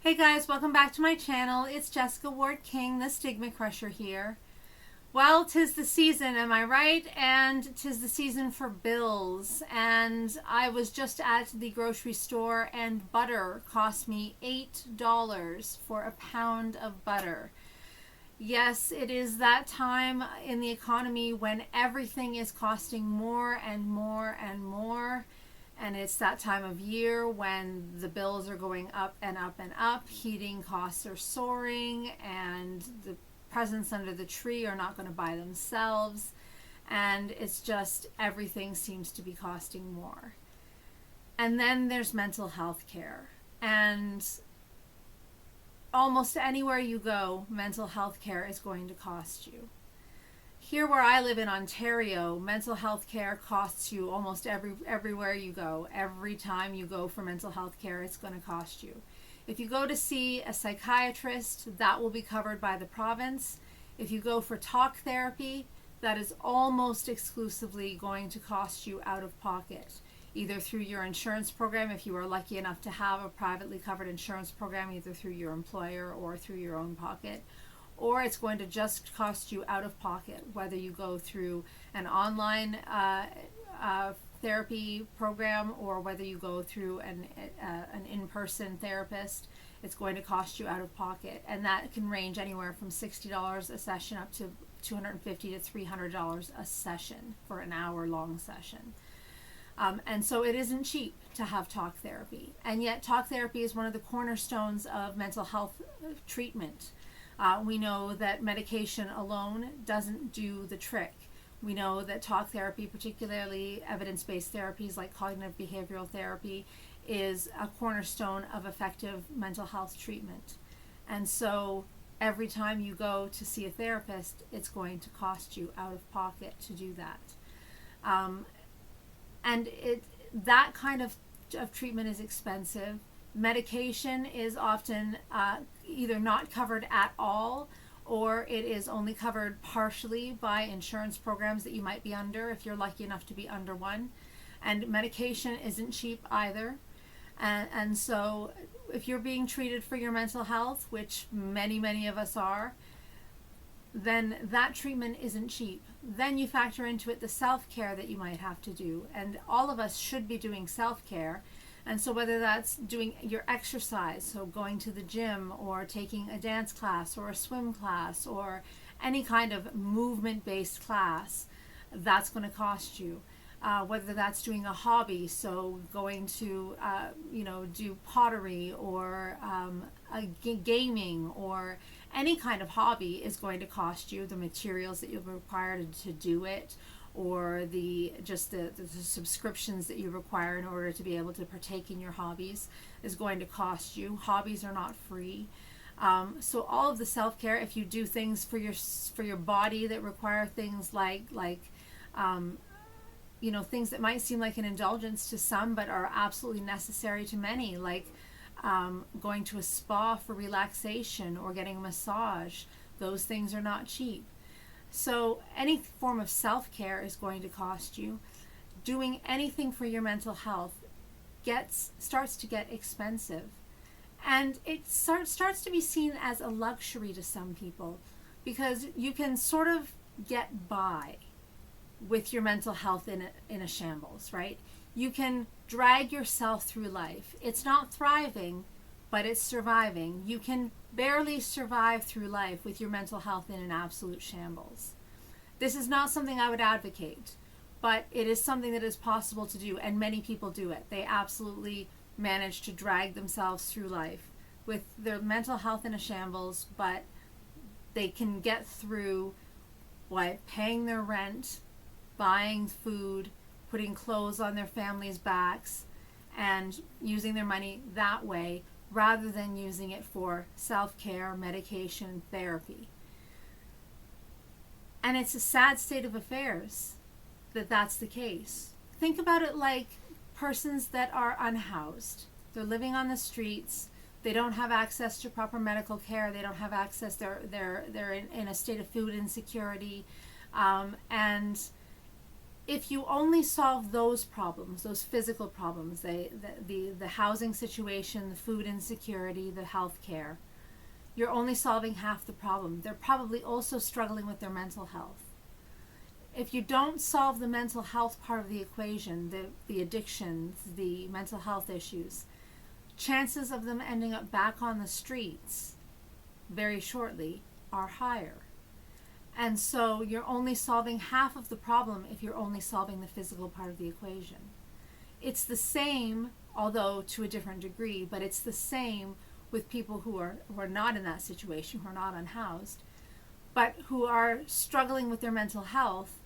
Hey guys, welcome back to my channel. It's Jessica Ward King, the StigmaCrusher here. Well, 'tis the season, am I right? And 'tis the season for bills. And I was just at the grocery store and butter cost me $8 for a pound of butter. Yes, it is that time in the economy when everything is costing more and more and more. And it's that time of year when the bills are going up and up and up. Heating costs are soaring, and the presents under the tree are not going to buy themselves. And it's just everything seems to be costing more. And then there's mental health care. And almost anywhere you go, mental health care is going to cost you. Here where I live in Ontario, mental health care costs you almost everywhere you go. Every time you go for mental health care, it's going to cost you. If you go to see a psychiatrist, that will be covered by the province. If you go for talk therapy, that is almost exclusively going to cost you out of pocket, either through your insurance program, if you are lucky enough to have a privately covered insurance program, either through your employer or through your own pocket, or it's going to just cost you out of pocket, whether you go through an online therapy program or whether you go through an in-person therapist. It's going to cost you out of pocket, and that can range anywhere from $60 a session up to $250 to $300 a session for an hour-long session. And so it isn't cheap to have talk therapy, and yet talk therapy is one of the cornerstones of mental health treatment. We know that medication alone doesn't do the trick. We know that talk therapy, particularly evidence-based therapies like cognitive behavioral therapy, is a cornerstone of effective mental health treatment. And so every time you go to see a therapist, it's going to cost you out of pocket to do that. And that kind of treatment is expensive. Medication is often either not covered at all, or it is only covered partially by insurance programs that you might be under if you're lucky enough to be under one. And medication isn't cheap either. And so if you're being treated for your mental health, which many of us are, then that treatment isn't cheap. Then you factor into it the self-care that you might have to do. And all of us should be doing self-care. And so whether that's doing your exercise, so going to the gym or taking a dance class or a swim class or any kind of movement-based class, that's going to cost you. Whether that's doing a hobby, so going to do pottery or gaming or any kind of hobby is going to cost you. The materials that you'll require to do it, or the subscriptions that you require in order to be able to partake in your hobbies is going to cost you. Hobbies are not free. So all of the self-care, if you do things for your body that require things like things that might seem like an indulgence to some but are absolutely necessary to many, like going to a spa for relaxation or getting a massage, those things are not cheap. So any form of self-care is going to cost you. Doing anything for your mental health starts to get expensive. And it starts to be seen as a luxury to some people, because you can sort of get by with your mental health in a shambles, right? You can drag yourself through life. It's not thriving, but it's surviving. You can barely survive through life with your mental health in an absolute shambles. This is not something I would advocate, but it is something that is possible to do, and many people do it. They absolutely manage to drag themselves through life with their mental health in a shambles, but they can get through by paying their rent, buying food, putting clothes on their families' backs, and using their money that way rather than using it for self-care, medication, therapy. And it's a sad state of affairs that that's the case. Think about it like persons that are unhoused. They're living on the streets. They don't have access to proper medical care. They don't have access. They're in a state of food insecurity, and if you only solve those problems, those physical problems, the housing situation, the food insecurity, the health care, you're only solving half the problem. They're probably also struggling with their mental health. If you don't solve the mental health part of the equation, the addictions, the mental health issues, chances of them ending up back on the streets very shortly are higher. And so you're only solving half of the problem if you're only solving the physical part of the equation. It's the same, although to a different degree, but it's the same with people who are not in that situation, who are not unhoused, but who are struggling with their mental health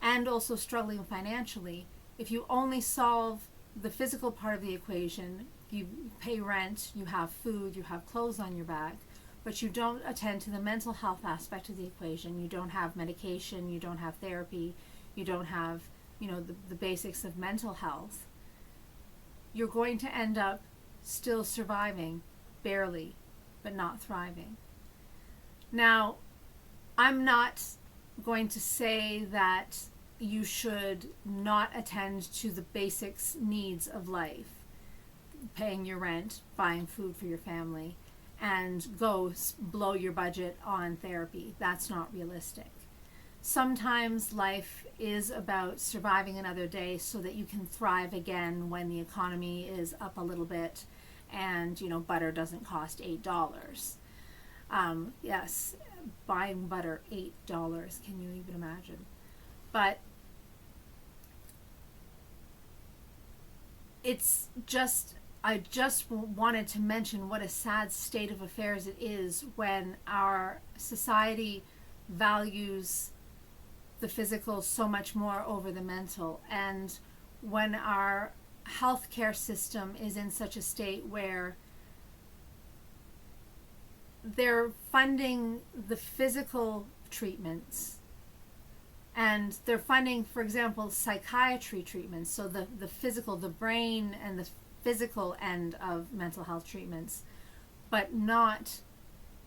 and also struggling financially. If you only solve the physical part of the equation, you pay rent, you have food, you have clothes on your back, but you don't attend to the mental health aspect of the equation. You don't have medication, you don't have therapy, you don't have, the basics of mental health. You're going to end up still surviving, barely, but not thriving. Now, I'm not going to say that you should not attend to the basic needs of life, paying your rent, buying food for your family, and go blow your budget on therapy. That's not realistic. Sometimes life is about surviving another day so that you can thrive again when the economy is up a little bit and, butter doesn't cost $8. Yes, buying butter, $8. Can you even imagine? But it's just, I just wanted to mention what a sad state of affairs it is when our society values the physical so much more over the mental, and when our healthcare system is in such a state where they're funding the physical treatments and they're funding, for example, psychiatry treatments, so the physical, the brain and the physical end of mental health treatments, but not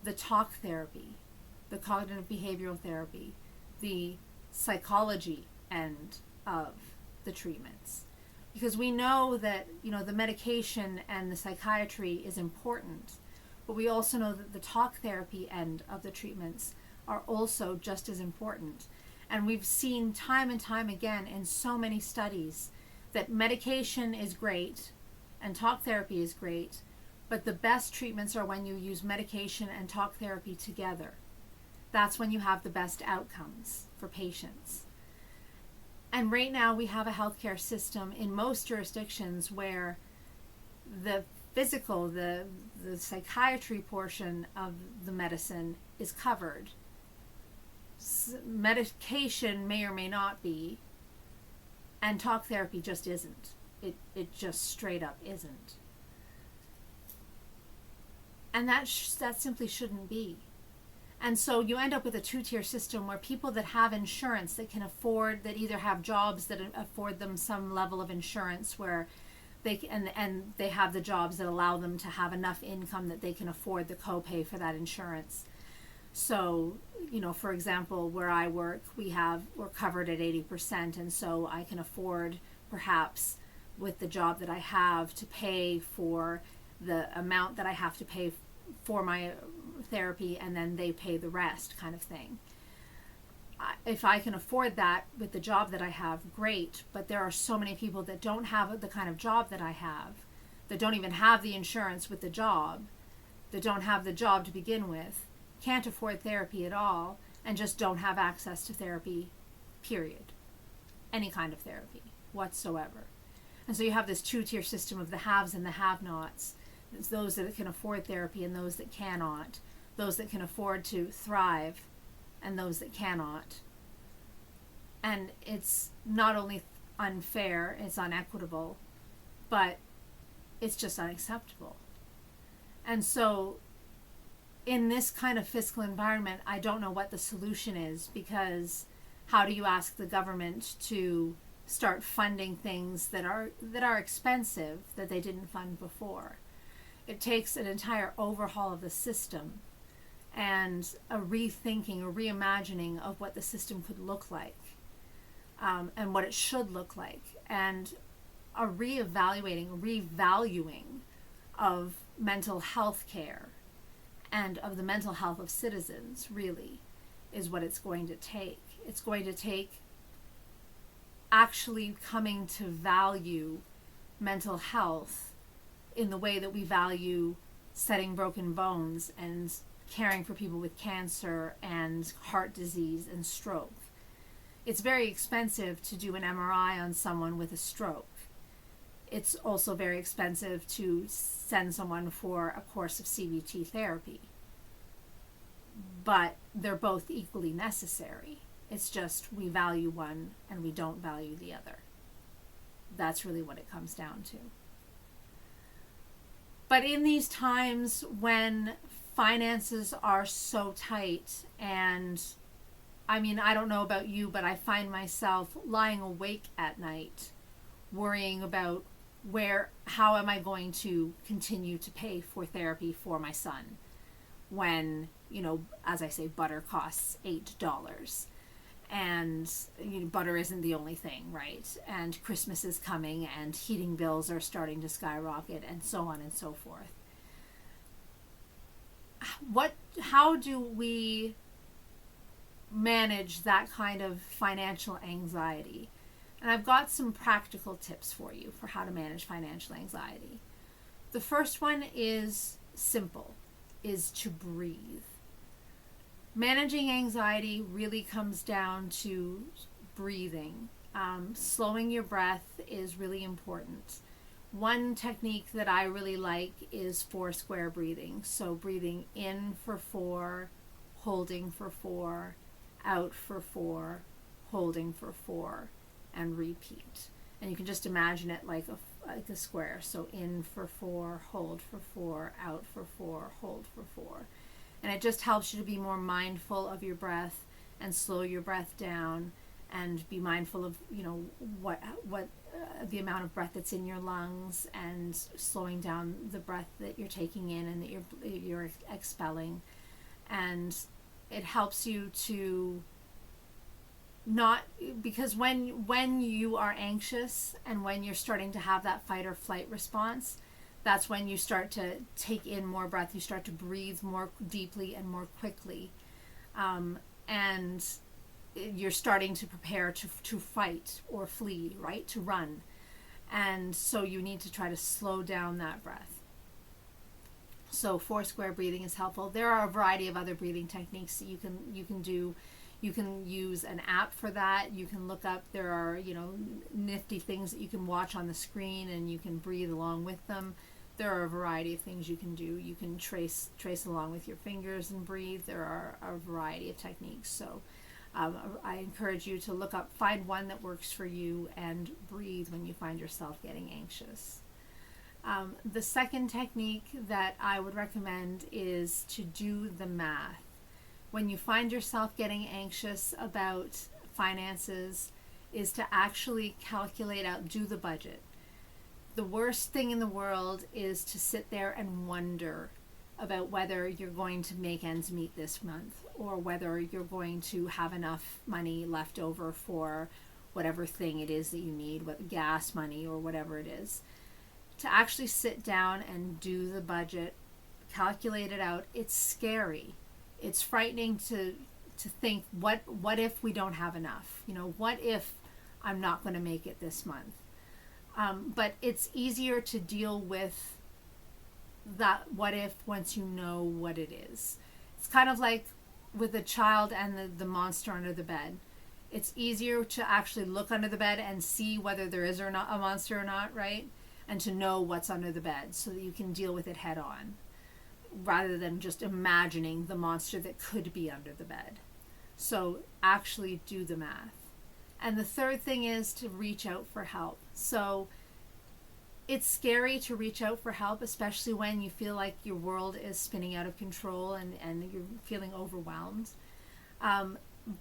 the talk therapy, the cognitive behavioral therapy, the psychology end of the treatments. Because we know that, the medication and the psychiatry is important, but we also know that the talk therapy end of the treatments are also just as important. And we've seen time and time again in so many studies that medication is great and talk therapy is great, but the best treatments are when you use medication and talk therapy together. That's when you have the best outcomes for patients. And right now we have a healthcare system in most jurisdictions where the physical, the psychiatry portion of the medicine is covered. Medication may or may not be, and talk therapy just isn't. It just straight up isn't. And that simply shouldn't be. And so you end up with a two-tier system where people that have insurance that can afford, that either have jobs that afford them some level of insurance where they and they have the jobs that allow them to have enough income that they can afford the copay for that insurance. So, for example, where I work, we're covered at 80%, and so I can afford perhaps with the job that I have to pay for the amount that I have to pay for my therapy, and then they pay the rest, kind of thing. If I can afford that with the job that I have, great, but there are so many people that don't have the kind of job that I have, that don't even have the insurance with the job, that don't have the job to begin with, can't afford therapy at all, and just don't have access to therapy, period. Any kind of therapy whatsoever. And so you have this two-tier system of the haves and the have-nots. It's those that can afford therapy and those that cannot. Those that can afford to thrive and those that cannot. And it's not only unfair, it's unequitable, but it's just unacceptable. And so in this kind of fiscal environment, I don't know what the solution is, because how do you ask the government to start funding things that are expensive that they didn't fund before? It takes an entire overhaul of the system and a rethinking, a reimagining of what the system could look like. and what it should look like, and a revaluing of mental health care and of the mental health of citizens, really, is what it's going to take. It's going to take actually coming to value mental health in the way that we value setting broken bones and caring for people with cancer and heart disease and stroke. It's very expensive to do an MRI on someone with a stroke. It's also very expensive to send someone for a course of CBT therapy. But they're both equally necessary. It's just we value one and we don't value the other. That's really what it comes down to. But in these times when finances are so tight, and I mean, I don't know about you, but I find myself lying awake at night worrying about how am I going to continue to pay for therapy for my son when, as I say, butter costs $8. And butter isn't the only thing, right? And Christmas is coming and heating bills are starting to skyrocket and so on and so forth. How do we manage that kind of financial anxiety? And I've got some practical tips for you for how to manage financial anxiety. The first one is simple, is to breathe. Managing anxiety really comes down to breathing. Slowing your breath is really important. One technique that I really like is 4 square breathing. So breathing in for 4, holding for 4, out for 4, holding for 4, and repeat. And you can just imagine it like a square. So in for 4, hold for 4, out for 4, hold for 4. And it just helps you to be more mindful of your breath and slow your breath down and be mindful of, what the amount of breath that's in your lungs, and slowing down the breath that you're taking in and that you're expelling. And it helps you to not, because when you are anxious and when you're starting to have that fight or flight response, that's when you start to take in more breath. You start to breathe more deeply and more quickly. And you're starting to prepare to fight or flee, right? To run. And so you need to try to slow down that breath. So 4 square breathing is helpful. There are a variety of other breathing techniques that you can do. You can use an app for that. You can look up, there are, nifty things that you can watch on the screen and you can breathe along with them. There are a variety of things you can do. You can trace along with your fingers and breathe. There are a variety of techniques. So I encourage you to find one that works for you and breathe when you find yourself getting anxious. The second technique that I would recommend is to do the math. When you find yourself getting anxious about finances, is to actually calculate out, do the budget. The worst thing in the world is to sit there and wonder about whether you're going to make ends meet this month, or whether you're going to have enough money left over for whatever thing it is that you need, what gas money or whatever it is. To actually sit down and do the budget, calculate it out, it's scary. It's frightening to think, what if we don't have enough? What if I'm not going to make it this month? But it's easier to deal with that what if once you know what it is. It's kind of like with a child and the monster under the bed. It's easier to actually look under the bed and see whether there is or not a monster or not, right? And to know what's under the bed so that you can deal with it head on, rather than just imagining the monster that could be under the bed. So actually do the math. And the third thing is to reach out for help. So it's scary to reach out for help, especially when you feel like your world is spinning out of control and you're feeling overwhelmed.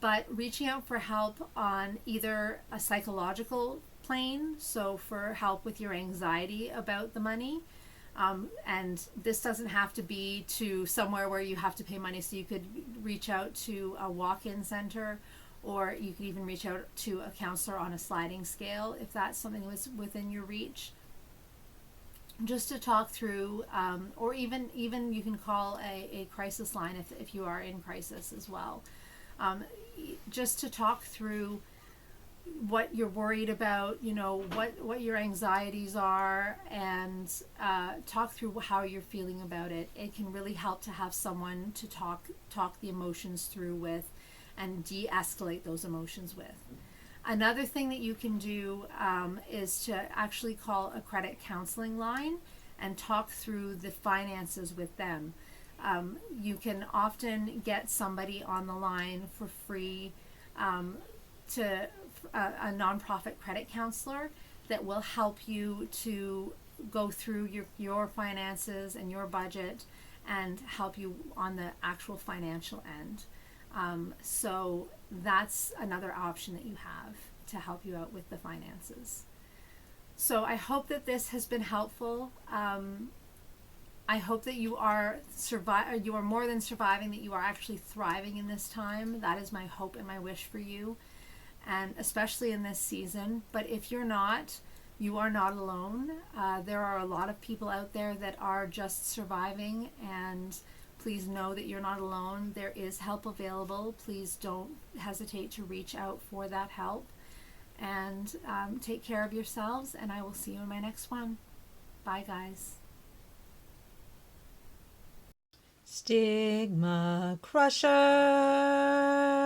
But reaching out for help on either a psychological plane, so for help with your anxiety about the money, and this doesn't have to be to somewhere where you have to pay money, so you could reach out to a walk-in center or you could even reach out to a counselor on a sliding scale if that's something that was within your reach, just to talk through, or even you can call a crisis line if you are in crisis as well, just to talk through what you're worried about, what your anxieties are, and talk through how you're feeling about it. It can really help to have someone to talk the emotions through with and de-escalate those emotions with. Another thing that you can do is to actually call a credit counseling line and talk through the finances with them. You can often get somebody on the line for free, to a nonprofit credit counselor that will help you to go through your finances and your budget and help you on the actual financial end. So that's another option that you have to help you out with the finances. So I hope that this has been helpful. I hope that you are more than surviving, that you are actually thriving in this time. That is my hope and my wish for you, and especially in this season. But if you're not, you are not alone. There are a lot of people out there that are just surviving, and please know that you're not alone. There is help available. Please don't hesitate to reach out for that help, and take care of yourselves, and I will see you in my next one. Bye, guys. StigmaCrusher.